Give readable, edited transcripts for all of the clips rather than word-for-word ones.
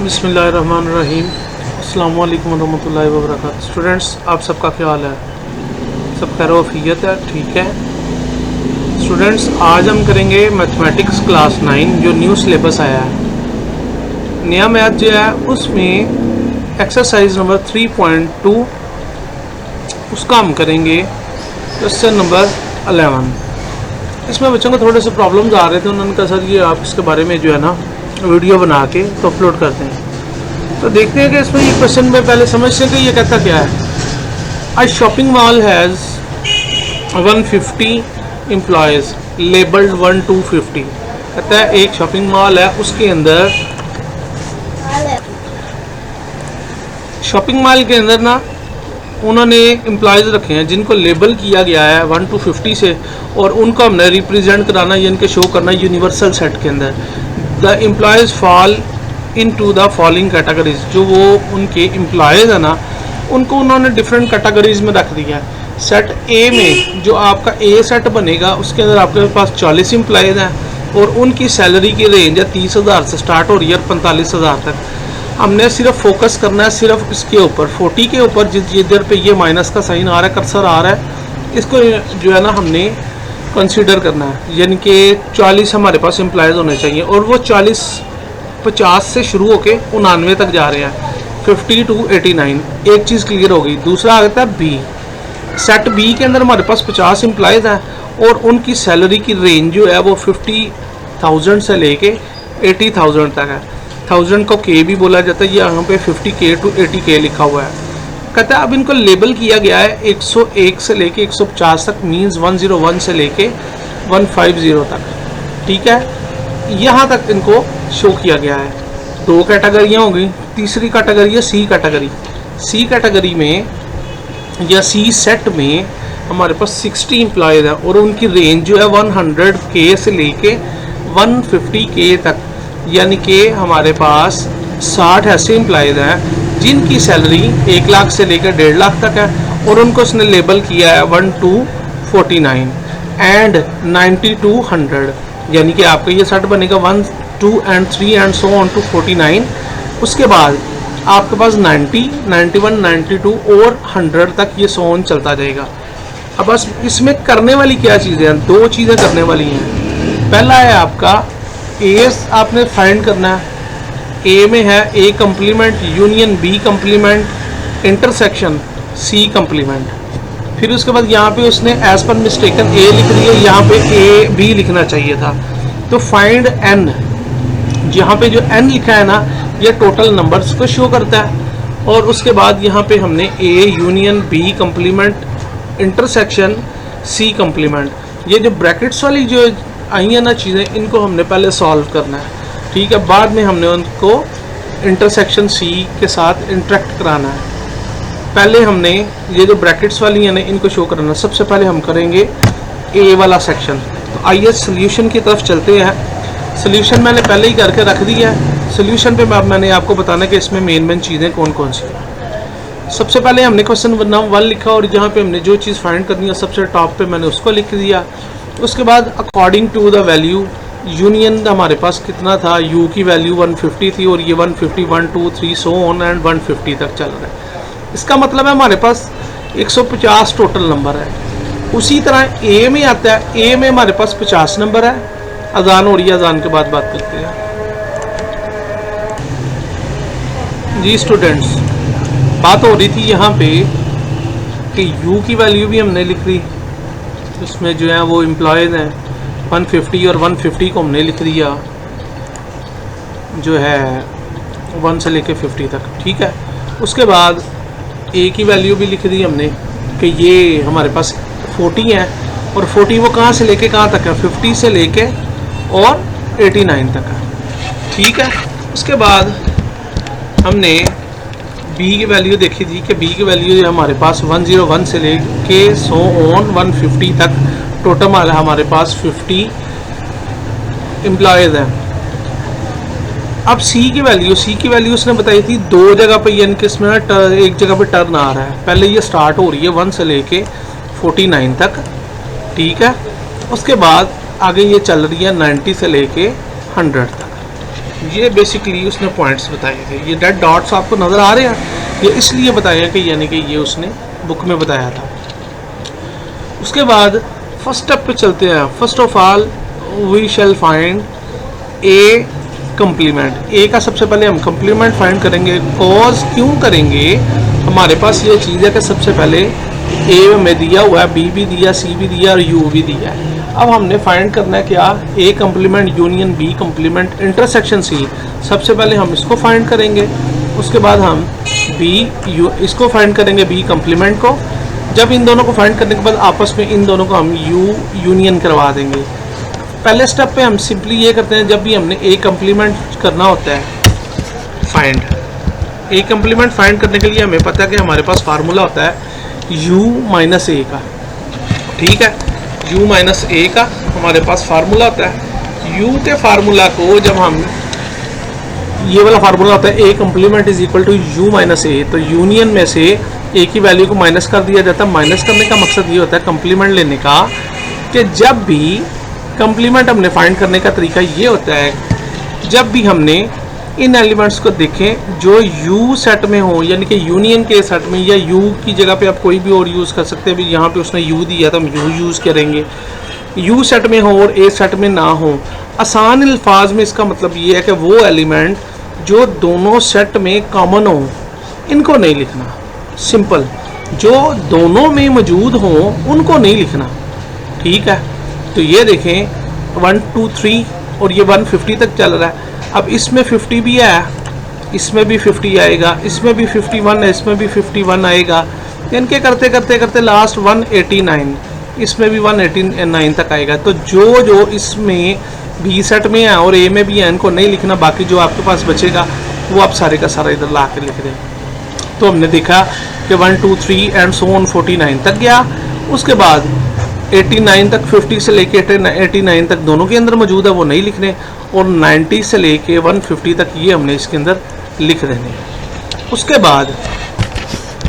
बिस्मिल्लाहिर्रहमानिर्रहीम। अस्सलाम वालेकुम रहमतुल्लाहि व बरकातहू। स्टूडेंट्स, आप सबका क्या हाल है? सब खैर वफ़ियत है? ठीक है स्टूडेंट्स, आज हम करेंगे मैथमेटिक्स क्लास 9 जो न्यू सिलेबस आया है। नया मैथ जो है उसमें एक्सरसाइज नंबर 3.2 उसका हम करेंगे क्वेश्चन नंबर 11। इसमें बच्चों को थोड़े से प्रॉब्लम्स आ रहे थे, उन्होंने कहा सर ये आप इसके बारे में जो है ना वीडियो बना के तो अपलोड करते हैं। तो देखते हैं कि इसमें ये क्वेश्चन में पहले समझते हैं कि ये कहता क्या है। अ shopping mall has 150 employees labelled 1 to 50। कहता है एक शॉपिंग मॉल है, उसके अंदर शॉपिंग मॉल के अंदर ना उन्होंने एम्प्लॉयज़ रखे हैं जिनको लेबल किया गया है 1 to 50 से, और उनको हमने रिप्रेजेंट कराना यानी कि शो करना यूनिवर्सल सेट के अंदर। The employees fall into the following categories. जो वो उनके एम्प्लॉयज़ है ना उनको उन्होंने डिफरेंट कैटेगरीज में रख दिया है। सेट ए में जो आपका ए सेट बनेगा उसके अंदर आपके पास 40 एम्प्लॉयज़ हैं और उनकी सैलरी की रेंज है 30,000 से स्टार्ट हो रही है 45,000 तक। हमने सिर्फ फोकस करना है सिर्फ इसके ऊपर 40 के ऊपर, जिधर पे ये माइनस का साइन आ रहा है, कर्सर आ रहा है, इसको जो है ना हमने कंसीडर करना है। यानी कि 40 हमारे पास एम्प्लॉयज़ होने चाहिए और वो 50 से शुरू होके 99 तक जा रहे हैं, 50 to 89। एक चीज़ क्लियर हो गई। दूसरा आता है बी। सेट बी के अंदर हमारे पास 50 एम्प्लॉयज़ हैं और उनकी सैलरी की रेंज जो है वो 50,000 से लेके 80,000 तक है। 1000 को के भी बोला जाता है, यहाँ पे 50K to 80K लिखा हुआ है। कहता है अब इनको लेबल किया गया है 101 से लेके 150 तक, मींस 101 से लेके 150 तक। ठीक है, यहाँ तक इनको शो किया गया है। दो कैटेगरियाँ हो गई। तीसरी कैटेगरी है सी कैटेगरी। सी कैटेगरी में या सी सेट में हमारे पास 60 एम्प्लॉयज़ है और उनकी रेंज जो है 100K से लेके 150K तक, यानी कि हमारे पास 60 ऐसे एम्प्लॉयज़ हैं जिनकी सैलरी 1 लाख से लेकर 1.5 लाख तक है और उनको उसने लेबल किया है 1 to 49 एंड 90 to 100। यानी कि आपका ये सेट बनेगा 1, 2 and 3 and so on to 49। उसके बाद आपके पास 90, 91, 92 और 100 तक ये so on चलता जाएगा। अब बस इसमें करने वाली क्या चीज़ें हैं? दो चीज़ें करने वाली हैं। पहला है आपका ए आपने फाइंड करना है। ए में है A complement union B complement intersection C complement. फिर उसके बाद यहाँ पे उसने एज पर मिस्टेकन ए लिख दिया, यहाँ पे ए बी लिखना चाहिए था। तो फाइंड एन, यहाँ पे जो एन लिखा है ना ये टोटल नंबर्स को शो करता है। और उसके बाद यहाँ पे हमने A union B complement intersection C complement, ये जो ब्रैकेट्स वाली जो आई हैं ना चीज़ें, इनको हमने पहले सॉल्व करना है। ठीक है, बाद में हमने उनको इंटरसेक्शन सी के साथ इंटरेक्ट कराना है। पहले हमने ये जो ब्रैकेट्स वाली हैं ना इनको शो करना। सबसे पहले हम करेंगे ए वाला सेक्शन। तो आइए सोल्यूशन की तरफ चलते हैं। सोल्यूशन मैंने पहले ही करके रख दिया है। सोल्यूशन पे मैंने आपको बताना कि इसमें मेन चीज़ें कौन कौन सी हैं। सबसे पहले हमने क्वेश्चन नंबर 1 लिखा और जहाँ पे हमने जो चीज़ फाइंड करनी है सबसे टॉप पे मैंने उसको लिख दिया। उसके बाद according to the value union हमारे पास कितना था, u की वैल्यू 150 थी और ये 150, 1, 2, 3 सो ऑन एंड 150 तक चल रहा है। इसका मतलब है हमारे पास 150 टोटल नंबर है। उसी तरह ए में आता है, ए में हमारे पास 50 नंबर है। अजान हो रही है, अजान के बाद बात करते हैं। जी स्टूडेंट्स, बात हो रही थी यहाँ पे कि u की वैल्यू भी हमने लिख ली। इसमें जो है वो एम्प्लॉयज़ हैं 150 और 150 को हमने लिख दिया जो है 1 से लेके 50 तक। ठीक है, उसके बाद ए की वैल्यू भी लिख दी हमने कि ये हमारे पास 40 है और 40 वो कहाँ से लेके कहाँ तक है, 50 से लेके और 89 तक है। ठीक है, उसके बाद हमने बी की वैल्यू देखी थी कि बी की वैल्यू हमारे पास 101 से लेके सो ऑन 150 तक टोटल हमारे पास 50 एम्प्लॉयज़ हैं। अब सी की वैल्यू उसने बताई थी दो जगह पे, यानी कि इसमें एक जगह पे टर्न आ रहा है। पहले ये स्टार्ट हो रही है 1 से लेके 49 तक। ठीक है, उसके बाद आगे ये चल रही है 90 से लेके 100 तक। ये बेसिकली उसने पॉइंट्स बताए थे। ये रेड डॉट्स आपको नज़र आ रहे हैं, ये इसलिए बताया कि यानी कि ये उसने बुक में बताया था। उसके बाद फर्स्ट स्टेप पे चलते हैं। First of all we shall find A complement. A का सबसे पहले हम कंप्लीमेंट फाइंड करेंगे। कॉज क्यों करेंगे, हमारे पास ये चीज़ है कि सबसे पहले ए में दिया हुआ है, बी भी दिया, सी भी दिया और यू भी दिया है। अब हमने फाइंड करना है क्या, A complement union B complement intersection C. सबसे पहले हम इसको फाइंड करेंगे, उसके बाद हम बी यू इसको फाइंड करेंगे, बी कंप्लीमेंट को। जब इन दोनों को फाइंड करने के बाद आपस में इन दोनों को हम यू यूनियन करवा देंगे। पहले स्टेप पे हम सिंपली ये करते हैं, जब भी हमने ए कंप्लीमेंट करना होता है फाइंड, ए कंप्लीमेंट फाइंड करने के लिए हमें पता है कि हमारे पास फार्मूला होता है u माइनस ए का। ठीक है, u माइनस ए का हमारे पास फार्मूला होता है। u के फार्मूला को जब हम, ये वाला फार्मूला होता है A complement is equal to u minus A, तो यूनियन में से ए की वैल्यू को माइनस कर दिया जाता है। माइनस करने का मकसद ये होता है कंप्लीमेंट लेने का, कि जब भी कंप्लीमेंट हमने फाइंड करने का तरीका ये होता है, जब भी हमने इन एलिमेंट्स को देखें जो U सेट में हो, यानी कि यूनियन के सेट में, या U की जगह पे आप कोई भी और यूज़ कर सकते हैं। भी यहाँ पे उसने U दिया तो हम U यूज़ करेंगे। U सेट में हो और A सेट में ना हो। आसान अल्फाज में इसका मतलब ये है कि वो एलिमेंट जो दोनों सेट में कॉमन हो, इनको नहीं लिखना। सिंपल, जो दोनों में मौजूद हों उनको नहीं लिखना। ठीक है, तो ये देखें 1 2 3 और ये 150 तक चल रहा है। अब इसमें 50 भी है, इसमें भी 50 आएगा, इसमें भी 51 है, इसमें भी 51 आएगा। इनके करते करते करते लास्ट 189, इसमें भी 189 तक आएगा। तो जो जो इसमें बी सेट में है और ए में भी है, इनको नहीं लिखना। बाकी जो आपके पास बचेगा वो आप सारे का सारा इधर ला के लिख दें। तो हमने देखा कि 1 2 3 एंड सो ऑन 49 तक गया। उसके बाद 89 तक, 50 से लेके 89 तक दोनों के अंदर मौजूद है, वो नहीं लिखने। और 90 से लेके 150 तक ये हमने इसके अंदर लिख देने। उसके बाद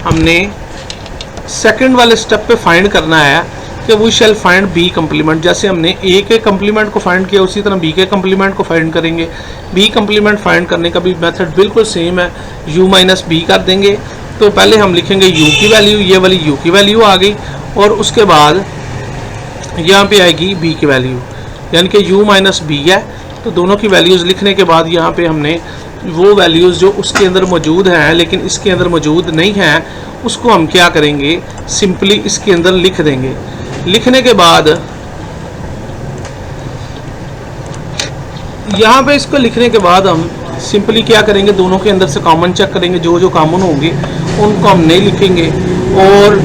हमने सेकंड वाले स्टेप पे फाइंड करना है कि we shall find B complement. जैसे हमने ए के कंप्लीमेंट को फाइंड किया, उसी तरह बी के कंप्लीमेंट को फाइंड करेंगे। बी कंप्लीमेंट फाइंड करने का भी मेथड बिल्कुल सेम है, u माइनस बी कर देंगे। तो पहले हम लिखेंगे u की वैल्यू, ये वाली u की वैल्यू आ गई, और उसके बाद यहाँ पे आएगी b की वैल्यू, यानी कि u माइनस बी है। तो दोनों की वैल्यूज़ लिखने के बाद यहाँ पे हमने वो वैल्यूज़ जो उसके अंदर मौजूद हैं लेकिन इसके अंदर मौजूद नहीं हैं, उसको हम क्या करेंगे, सिंपली इसके अंदर लिख देंगे। लिखने के बाद यहाँ पे इसको लिखने के बाद हम सिंपली क्या करेंगे, दोनों के अंदर से कॉमन चेक करेंगे। जो जो कॉमन होंगे उनको हम नहीं लिखेंगे, और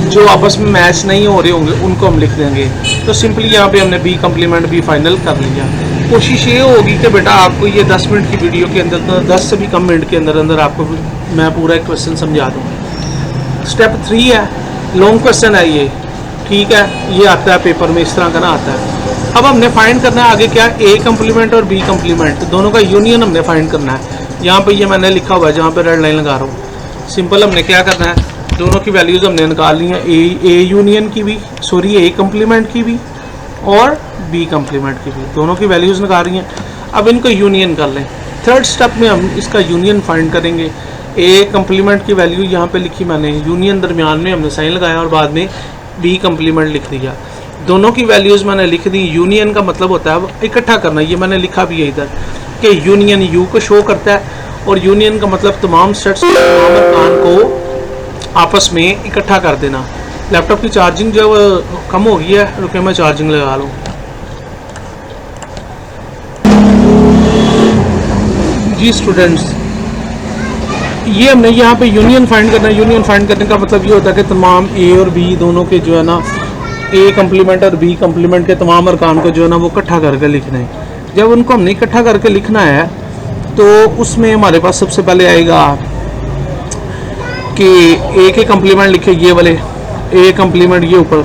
जो आपस में मैच नहीं हो रहे होंगे उनको हम लिख देंगे। तो सिंपली यहाँ पे हमने बी कंप्लीमेंट भी फाइनल कर लिया। कोशिश ये होगी कि बेटा आपको ये 10 मिनट की वीडियो के अंदर, 10 से भी कम मिनट के अंदर अंदर आपको मैं पूरा एक क्वेश्चन समझा दूँ। स्टेप 3 है, लॉन्ग क्वेश्चन है ये। ठीक है, ये आता है पेपर में, इस तरह का ना आता है। अब हमने फाइंड करना है आगे क्या, ए कंप्लीमेंट और बी कंप्लीमेंट दोनों का यूनियन हमने फाइंड करना है। यहाँ पे ये मैंने लिखा हुआ है, जहाँ पे रेड लाइन लगा रहा हूँ। सिंपल हमने क्या करना है, दोनों की वैल्यूज़ हमने निकाल ली हैं, ए यूनियन की भी, सॉरी ए कंप्लीमेंट की भी और बी कंप्लीमेंट की भी, दोनों की वैल्यूज़ निकाल रही हैं। अब इनको यूनियन कर लें। थर्ड स्टेप में हम इसका यूनियन फाइंड करेंगे। ए कंप्लीमेंट की वैल्यू यहाँ पे लिखी मैंने, यूनियन दरमियान में हमने साइन लगाया और बाद में बी कंप्लीमेंट लिख दिया। दोनों की वैल्यूज़ मैंने लिख दी। यूनियन का मतलब होता है अब इकट्ठा करना, ये मैंने लिखा भी है इधर कि यूनियन यू को शो करता है, और यूनियन का मतलब तमाम सेट्स, तमाम अरकान को आपस में इकट्ठा कर देना। लैपटॉप की चार्जिंग जो कम हो गई है, रुके मैं चार्जिंग लगा लूँ। जी स्टूडेंट्स, ये हमने यहाँ पे यूनियन फाइंड करना है। यूनियन फाइंड करने का मतलब ये होता है कि तमाम ए और बी दोनों के जो है ना, ए कंप्लीमेंट और बी कंप्लीमेंट के तमाम अरकान को जो है ना वो इकट्ठा करके लिखना है। जब उनको हमने इकट्ठा करके लिखना है तो उसमें हमारे पास सबसे पहले आएगा कि ए के कंप्लीमेंट लिखे, ये वाले ए कंप्लीमेंट, ये ऊपर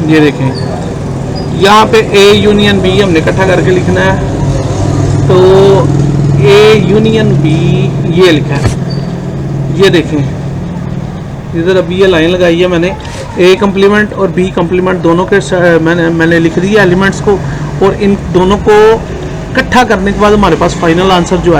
ये देखें, यहाँ पे ए यूनियन बी हमने इकट्ठा करके लिखना है। तो ए यूनियन बी ये लिखा है, ये देखें इधर अभी ये लाइन लगाई है मैंने। ए कंप्लीमेंट और बी कंप्लीमेंट दोनों के मैंने लिख दिया एलिमेंट्स को, और इन दोनों को इकट्ठा करने के बाद हमारे पास फाइनल आंसर जो है